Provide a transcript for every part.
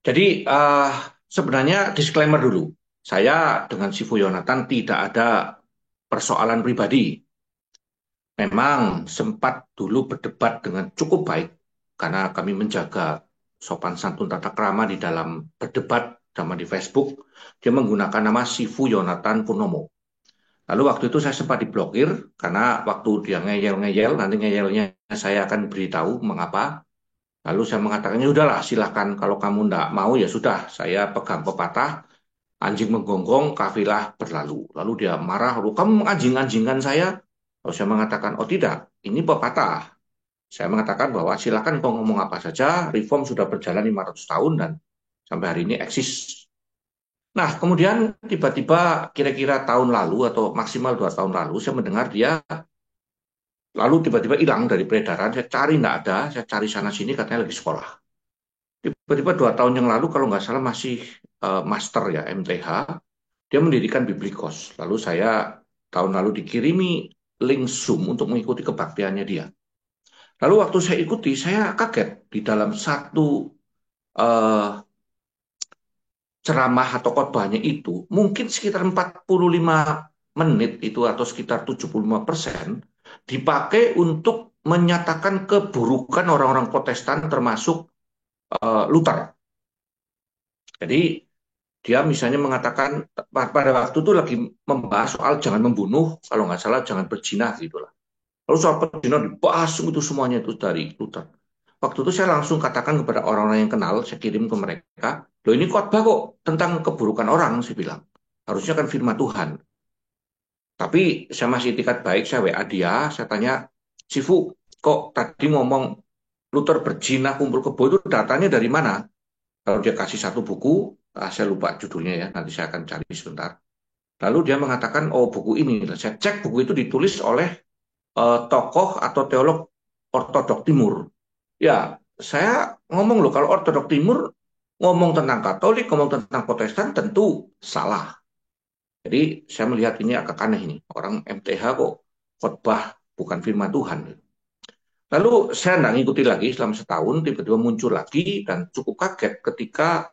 Jadi sebenarnya disclaimer dulu, saya dengan Sifu Yonatan tidak ada persoalan pribadi. Memang sempat dulu berdebat dengan cukup baik karena kami menjaga sopan santun tata krama di dalam berdebat sama di Facebook. Dia menggunakan nama Sifu Yonatan Purnomo. Lalu waktu itu saya sempat diblokir karena waktu dia ngeyel-ngeyel, nanti ngeyelnya saya akan beritahu mengapa. Lalu saya mengatakan, ya udahlah silakan kalau kamu tidak mau ya sudah, saya pegang pepatah, anjing menggonggong, kafilah berlalu. Lalu dia marah, lalu kamu menganjing-anjingkan saya. Lalu saya mengatakan, oh tidak, ini pepatah. Saya mengatakan bahwa silakan kau ngomong apa saja, reform sudah berjalan 500 tahun dan sampai hari ini eksis. Nah, kemudian tiba-tiba kira-kira tahun lalu atau maksimal 2 tahun lalu, saya mendengar dia lalu tiba-tiba hilang dari peredaran. Saya cari tidak ada, saya cari sana-sini katanya lagi sekolah. Tiba-tiba 2 tahun yang lalu kalau nggak salah masih master ya MTH, dia mendirikan Biblikos. Lalu saya tahun lalu dikirimi link Zoom untuk mengikuti kebaktiannya dia. Lalu waktu saya ikuti, saya kaget di dalam satu eh, ceramah atau khotbahnya itu, mungkin sekitar 45 menit itu atau sekitar 75% dipakai untuk menyatakan keburukan orang-orang Protestan termasuk Luther. Jadi dia misalnya mengatakan pada waktu itu lagi membahas soal jangan membunuh, kalau nggak salah jangan berzina gitu lah. Lalu soal berzina dibahas itu semuanya itu dari Luther. Waktu itu saya langsung katakan kepada orang-orang yang kenal, saya kirim ke mereka, loh ini khotbah kok tentang keburukan orang, saya bilang. Harusnya kan firman Tuhan. Tapi saya masih itikat baik, saya WA dia, saya tanya, Sifu, kok tadi ngomong Luther berzina kumpul kebo itu datanya dari mana? Kalau dia kasih satu buku, saya lupa judulnya ya, nanti saya akan cari sebentar. Lalu dia mengatakan, oh buku ini. Saya cek buku itu ditulis oleh tokoh atau teolog ortodok timur. Ya, saya ngomong loh, kalau ortodok timur ngomong tentang Katolik, ngomong tentang Protestan tentu salah. Jadi saya melihat ini agak aneh ini. Orang MTH kok khotbah bukan firman Tuhan. Lalu saya nggak ngikuti lagi selama setahun, tiba-tiba muncul lagi dan cukup kaget ketika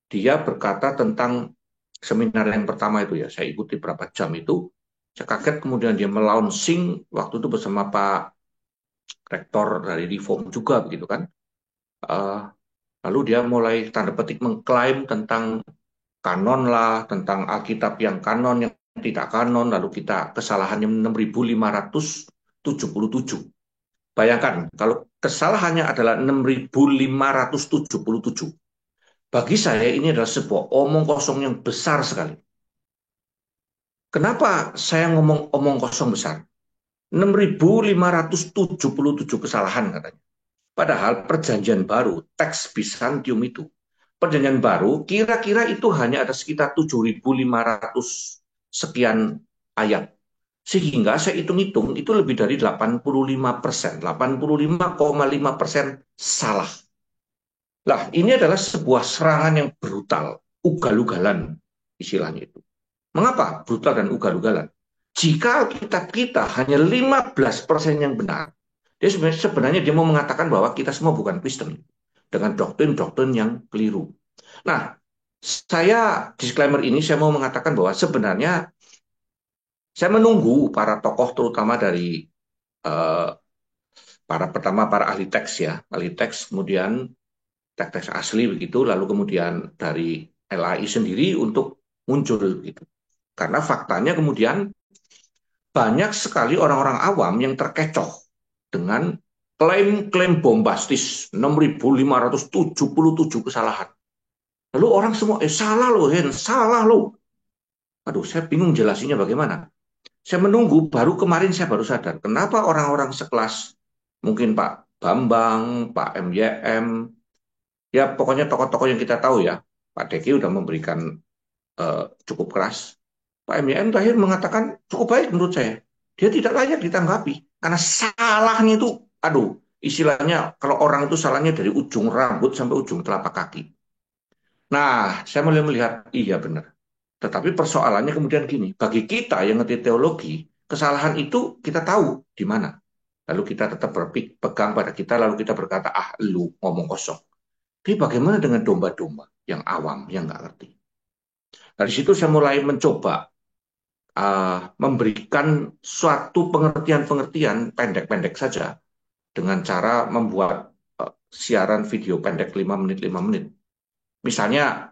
dia berkata tentang seminar yang pertama itu ya. Saya ikuti berapa jam itu. Saya kaget kemudian dia melaunching waktu itu bersama Pak Rektor dari Reform juga begitu kan. Uh, Lalu dia mulai tanda petik mengklaim tentang kanon lah, tentang Alkitab yang kanon, yang tidak kanon, lalu kita kesalahannya 6.577. Bayangkan, kalau kesalahannya adalah 6.577. Bagi saya ini adalah sebuah omong kosong yang besar sekali. Kenapa saya ngomong omong kosong besar? 6.577 kesalahan katanya. Padahal perjanjian baru, teks Bizantium itu, perjanjian baru kira-kira itu hanya ada sekitar 7.500 sekian ayat. Sehingga saya hitung-hitung itu lebih dari 85%, 85,5% salah. Lah, ini adalah sebuah serangan yang brutal, ugal-ugalan istilahnya itu. Mengapa brutal dan ugal-ugalan? Jika kitab kita hanya 15% yang benar, dia sebenarnya dia mau mengatakan bahwa kita semua bukan Kristen dengan doktrin-doktrin yang keliru. Nah, saya disclaimer ini saya mau mengatakan bahwa sebenarnya saya menunggu para tokoh terutama dari eh, para ahli teks ya, ahli teks kemudian teks-teks asli begitu, lalu kemudian dari LAI sendiri untuk muncul gitu. Karena faktanya kemudian banyak sekali orang-orang awam yang terkecoh dengan klaim-klaim bombastis 6.577 kesalahan. Lalu orang semua, salah loh, Hen, salah loh. Aduh, saya bingung jelasinnya bagaimana. Saya menunggu, baru kemarin saya baru sadar, kenapa orang-orang sekelas, mungkin Pak Bambang, Pak MYM, ya pokoknya tokoh-tokoh yang kita tahu ya, Pak Deki udah memberikan cukup keras. Pak MYM terakhir mengatakan cukup baik menurut saya. Dia tidak layak ditanggapi, karena salahnya itu, aduh, istilahnya kalau orang itu salahnya dari ujung rambut sampai ujung telapak kaki. Nah, saya mulai melihat, iya benar. Tetapi persoalannya kemudian gini, bagi kita yang ngerti teologi, kesalahan itu kita tahu di mana. Lalu kita tetap berpegang pada kita, lalu kita berkata, ah lu ngomong kosong. Tapi bagaimana dengan domba-domba yang awam, yang nggak ngerti? Dari situ saya mulai mencoba memberikan suatu pengertian-pengertian pendek-pendek saja dengan cara membuat siaran video pendek 5 menit, 5 menit. Misalnya,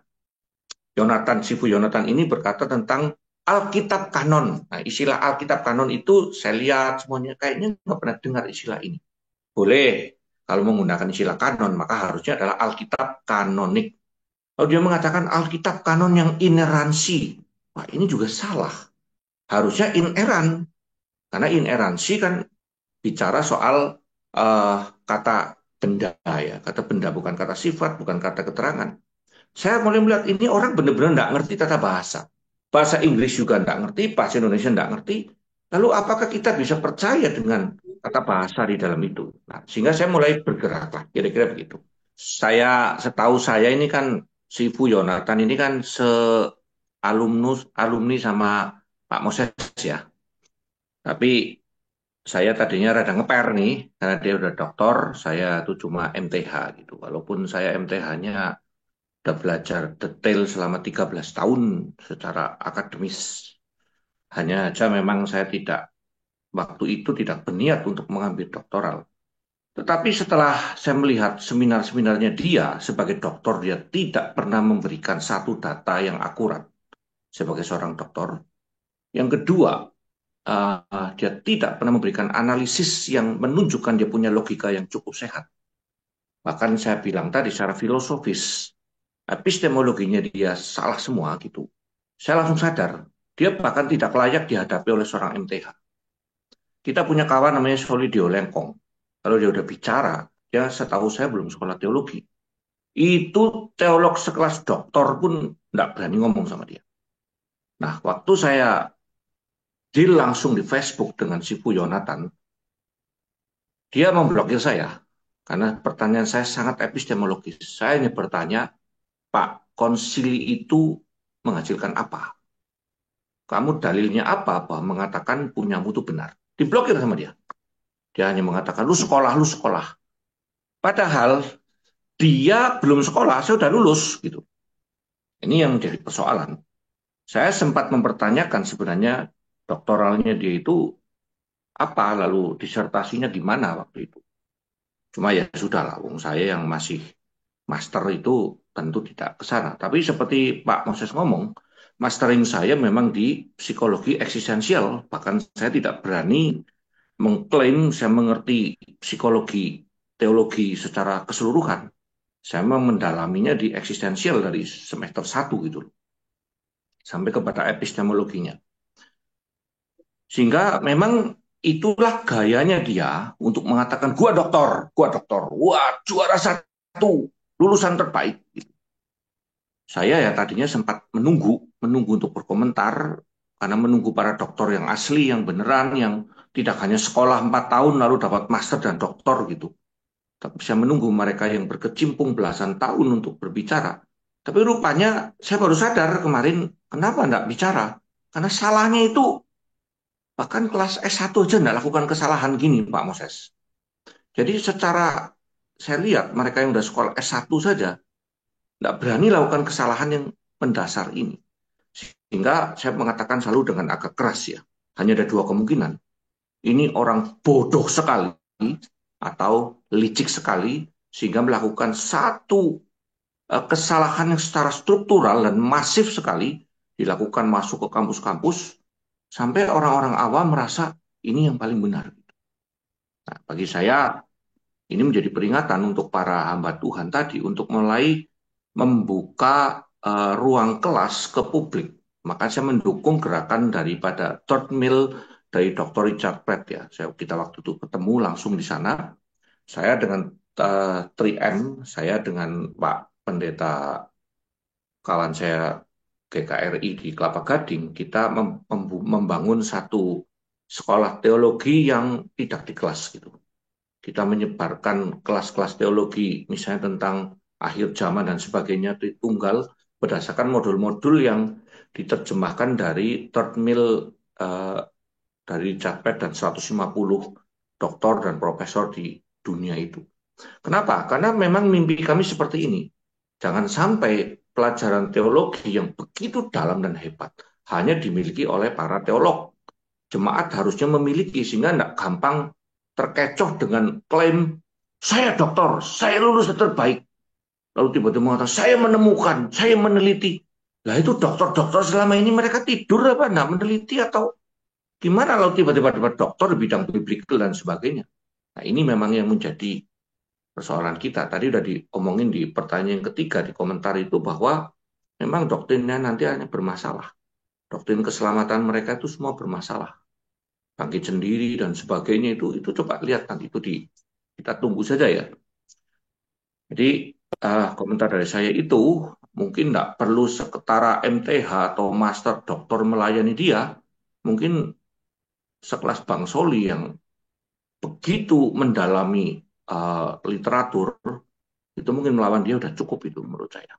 Sifu Yonatan ini berkata tentang Alkitab kanon. Nah, istilah Alkitab kanon itu saya lihat semuanya kayaknya nggak pernah dengar istilah ini. Boleh, kalau menggunakan istilah kanon, maka harusnya adalah Alkitab kanonik. Lalu dia mengatakan Alkitab kanon yang ineransi. Wah, ini juga salah. Harusnya ineran. Karena ineransi kan bicara soal kata benda ya. Kata benda bukan kata sifat, bukan kata keterangan. Saya mulai melihat ini orang benar-benar nggak ngerti tata bahasa. Bahasa Inggris juga nggak ngerti, bahasa Indonesia nggak ngerti. Lalu apakah kita bisa percaya dengan tata bahasa di dalam itu? Nah, sehingga saya mulai bergerak lah, kira-kira begitu. Setahu saya ini kan si Fu Yonatan ini kan alumni sama Pak Moses ya. Tapi saya tadinya rada ngeper nih, karena dia udah doktor, saya tuh cuma MTH gitu. Walaupun saya MTH-nya udah belajar detail selama 13 tahun secara akademis. Hanya aja memang saya tidak, waktu itu tidak berniat untuk mengambil doktoral. Tetapi setelah saya melihat seminar-seminarnya dia sebagai doktor, dia tidak pernah memberikan satu data yang akurat sebagai seorang doktor. Yang kedua, dia tidak pernah memberikan analisis yang menunjukkan dia punya logika yang cukup sehat. Bahkan saya bilang tadi secara filosofis, epistemologinya dia salah semua gitu. Saya langsung sadar, dia bahkan tidak layak dihadapi oleh seorang MTH. Kita punya kawan namanya Solidio Lengkong. Kalau dia udah bicara, dia setahu saya belum sekolah teologi. Itu teolog sekelas doktor pun nggak berani ngomong sama dia. Nah, waktu saya deal langsung di Facebook dengan Sifu Yonatan, dia memblokir saya. Karena pertanyaan saya sangat epistemologis. Saya hanya bertanya, Pak, konsili itu menghasilkan apa? Kamu dalilnya apa? Bahwa mengatakan punyamu itu benar. Diblokir sama dia. Dia hanya mengatakan, lu sekolah, lu sekolah. Padahal dia belum sekolah, saya sudah lulus. Gitu. Ini yang jadi persoalan. Saya sempat mempertanyakan sebenarnya doktoralnya dia itu apa, lalu disertasinya gimana waktu itu. Cuma ya sudah lah, wong saya yang masih master itu tentu tidak ke sana. Tapi seperti Pak Moses ngomong, mastering saya memang di psikologi eksistensial. Bahkan saya tidak berani mengklaim saya mengerti psikologi teologi secara keseluruhan. Saya memang mendalaminya di eksistensial dari semester 1 gitu loh, sampai kepada epistemologinya. Sehingga memang itulah gayanya dia untuk mengatakan gua doktor, wah juara satu, lulusan terbaik. Saya ya tadinya sempat menunggu untuk berkomentar karena menunggu para doktor yang asli, yang beneran, yang tidak hanya sekolah 4 tahun lalu dapat master dan doktor gitu. Tapi saya menunggu mereka yang berkecimpung belasan tahun untuk berbicara. Tapi rupanya saya baru sadar kemarin kenapa enggak bicara. Karena salahnya itu bahkan kelas S1 aja enggak lakukan kesalahan gini Pak Moses. Jadi secara saya lihat mereka yang udah sekolah S1 saja enggak berani lakukan kesalahan yang mendasar ini. Sehingga saya mengatakan selalu dengan agak keras ya. Hanya ada dua kemungkinan. Ini orang bodoh sekali atau licik sekali sehingga melakukan satu kesalahan yang secara struktural dan masif sekali dilakukan masuk ke kampus-kampus sampai orang-orang awam merasa ini yang paling benar. Nah, bagi saya ini menjadi peringatan untuk para hamba Tuhan tadi untuk mulai membuka ruang kelas ke publik. Maka saya mendukung gerakan daripada third mill dari Dr. Richard Pratt ya. Kita waktu itu ketemu langsung di sana. Saya dengan 3M, saya dengan Pak Pendeta kawan saya GKRI di Kelapa Gading, kita membangun satu sekolah teologi yang tidak di kelas gitu. Kita menyebarkan kelas-kelas teologi, misalnya tentang akhir zaman dan sebagainya, di tunggal berdasarkan modul-modul yang diterjemahkan dari third mill dari Japet dan 150 doktor dan profesor di dunia itu. Kenapa? Karena memang mimpi kami seperti ini. Jangan sampai pelajaran teologi yang begitu dalam dan hebat hanya dimiliki oleh para teolog. Jemaat harusnya memiliki sehingga tidak gampang terkecoh dengan klaim saya dokter, saya lulus terbaik. Lalu tiba-tiba mengatakan saya menemukan, saya meneliti. Lah itu dokter-dokter selama ini mereka tidur apa enggak meneliti atau gimana kalau tiba-tiba dapat dokter di bidang biblical dan sebagainya. Nah ini memang yang menjadi persoalan kita. Tadi udah diomongin di pertanyaan yang ketiga di komentar itu bahwa memang doktrinnya nanti hanya bermasalah. Doktrin keselamatan mereka itu semua bermasalah. Bangkit sendiri dan sebagainya itu coba lihat nanti itu kita tunggu saja ya. Jadi komentar dari saya itu mungkin tidak perlu seketara MTH atau Master Doktor melayani dia, mungkin sekelas Bang Soli yang begitu mendalami literatur itu mungkin melawan dia udah cukup itu menurut saya.